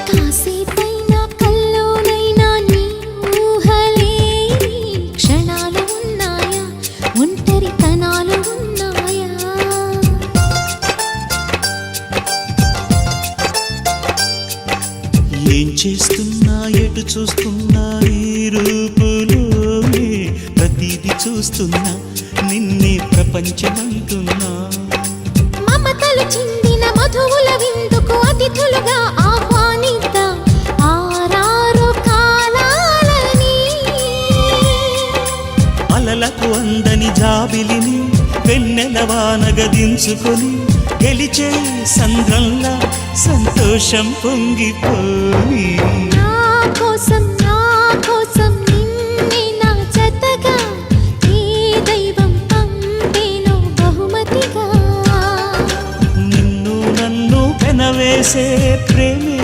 కాసేపైనా కల్లోనైనా నీ ఊహలే క్షణాలు ఉన్నాయా, ఒంటరితనాలు ఉన్నాయా? ఏం చేస్తున్నా ఎటు చూస్తున్నా ఈ రూపులోనే ప్రతిదీ చూస్తున్నా నిన్నే ప్రపంచమంటున్నా. మమతలు చిందిన మధువుల విందుకు అతిథులుగా ఆహ్వానిద్దాం ఆరారు కాలాలని. అలలకు అందని జాబిలిని వెన్నెల వానగదించుకొని గెలిచే సంద్రంలా సంతోషం పొంగిపోయి. నా కోసం నిన్నే నా జతగా ఏ దైవం పంపేనో బహుమతిగా. నిన్ను నన్ను పెనవేసే ప్రేమే